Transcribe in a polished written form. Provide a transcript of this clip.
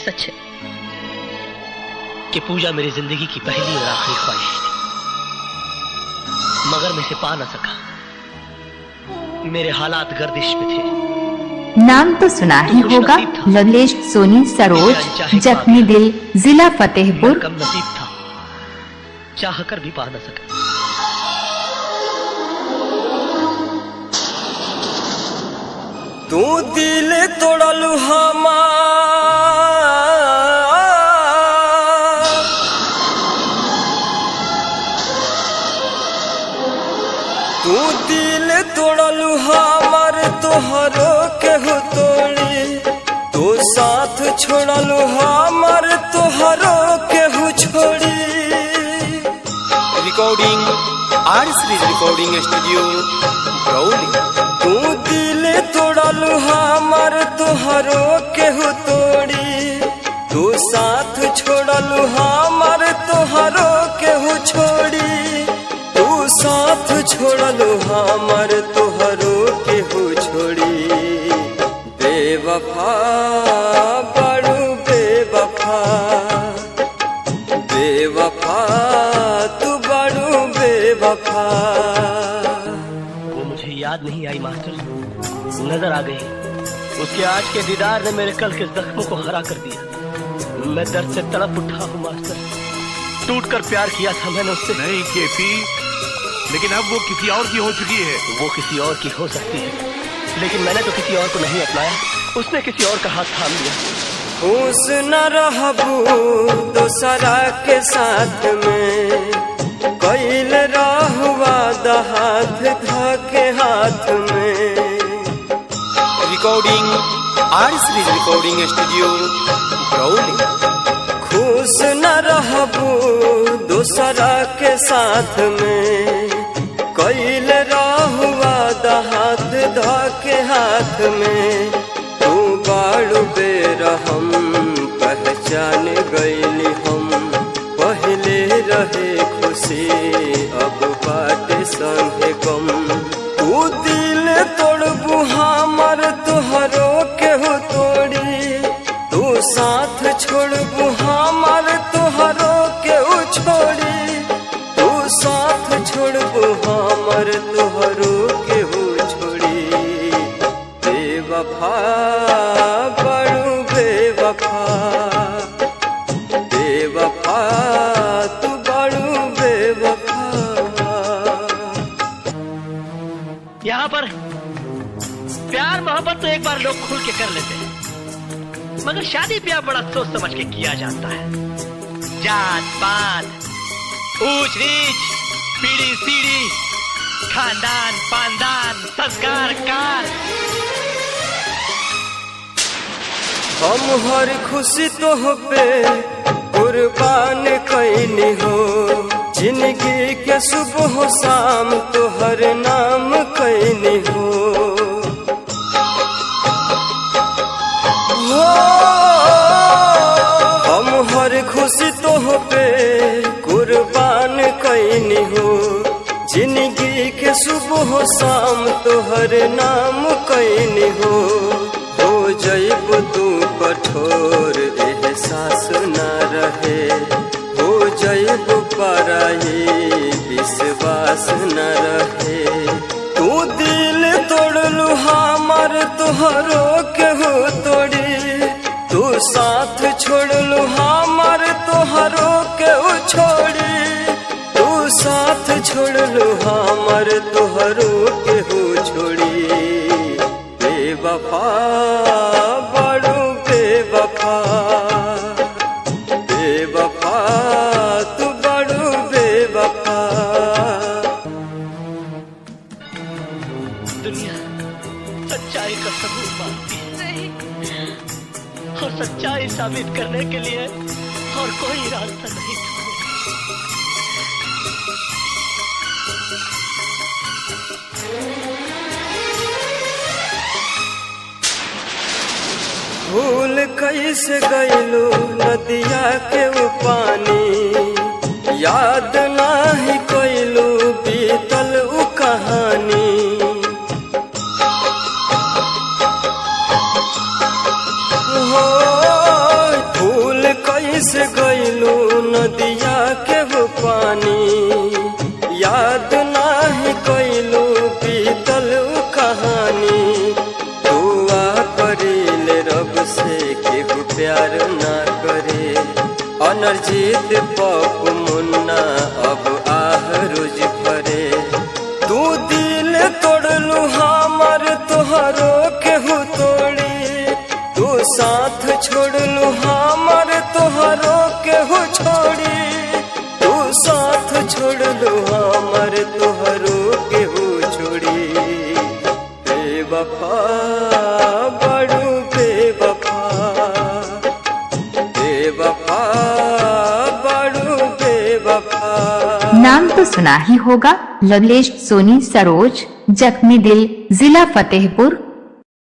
सच है कि पूजा मेरी जिंदगी की पहली और आखिरी ख्वाहिश थी, मगर मैं इसे पा न सका। मेरे हालात गर्दिश में थे। नाम तो सुना ही होगा, लवलेश सोनी सरोज, जख्मी दिल, जिला फतेहपुर। कम नसीब था, चाह कर भी पा न सका। तू दिल तोड़लू हमार, तू दिल तोड़लू हमार, तोहरो केहू तोड़ी, तू साथ छोड़लू हमार, तोहरो केहू छोड़ी। Recording R series recording studio Brauli. तू दिल तोड़लू हमार, तोहरो केहू तोड़ी, तू साथ छोड़लू हमार, तोहरो केहू छोड़ी, तू साथ छोड़लू हमार, तोहरो केहू छोड़ी। बेवफा बड़ू बेवफा, बेवफा तू बड़ू बेवफा। वो मुझे याद नहीं आई मास्टर, नजर आ गई। उसके आज के दीदार ने मेरे कल के जख्मों को हरा कर दिया। मैं दर्द से तड़प उठा हूँ मास्टर। टूट कर प्यार किया था मैंने उससे। नहीं केपी, लेकिन अब वो किसी और की हो चुकी है। वो किसी और की हो सकती है, लेकिन मैंने तो किसी और को नहीं अपनाया, उसने किसी और का हाथ थाम लिया। खुश न रहबू दोसरा के साथ में, कैल रहुआ हाथ धके हाथ में। Recording R series recording studio Brauli. खुश न रहबू दोसरा के साथ में, कैल रहुआ हाथ धके हाथ में। तू बाड़ू बेरहम पहचान गईली हम, पहले रहे खुशी अब बाटे संगे गम। तू दिल तोड़बू हमार, तोहरो केहू तोड़ी, तू साथ छोड़बू हमार, तोहरो केहू छोड़ी, तू साथ छोड़बू हमार, तोहरो केहू छोड़ी। बेवफा बड़ू बेवफा, बेवफा तू बड़ू बेवफा। यहाँ पर प्यार मोहब्बत तो एक बार लोग खुल के कर लेते हैं, मगर शादी ब्याह बड़ा सोच समझ के किया जाता है। जात पात, ऊंच नीच, पीढ़ी सीढ़ी, खानदान पानदान, संस्कार काल। हम हर खुशी तो पे कुर्बान कैनी हो, जिंदगी के सुबह शाम तो हर नाम कैनी हो। हम हर खुशी तो पे कुर्बान कैनी हो, जिंदगी के सुबह शाम तो हर नाम कैनी हो। हो जैब तू कठोर एहसास न रहे, हो जैब पराई विश्वास न रहे। तू दिल तोड़लू हमार, तोहरो केहू तोड़ी, तू साथ छोड़लू हमार, तोहरो केहू छोड़ी, तू साथ छोड़लू हमार, तोहरो केहू छोड़ी। बेवफा बड़ू बेवफा, बेवफा तू बड़ू बेवफा। दुनिया सच्चाई का सबूत मांगती है, और सच्चाई साबित करने के लिए और कोई रास्ता नहीं था। भूल कैसे गईलू नदिया के वो पानी, याद नाही कैलू बीतल उ कहानी। हो से केहू प्यार ना करे। अनरजीत पप्पू मुन्ना अब आह रोज भरे। तू दिल तोड़लू हमर तोहरो केहू तोड़ी। तू साथ छोड़लू हमर तोहरो केहू छोड़ी। तू साथ छोड़लू हमर तोहरो केहू छोड़ी। बेवफा बड़ू बेवफा, बेवफा बड़ू बेवफा। नाम तो सुना ही होगा लवलेश सोनी सरोज, जख्मी दिल, जिला फतेहपुर।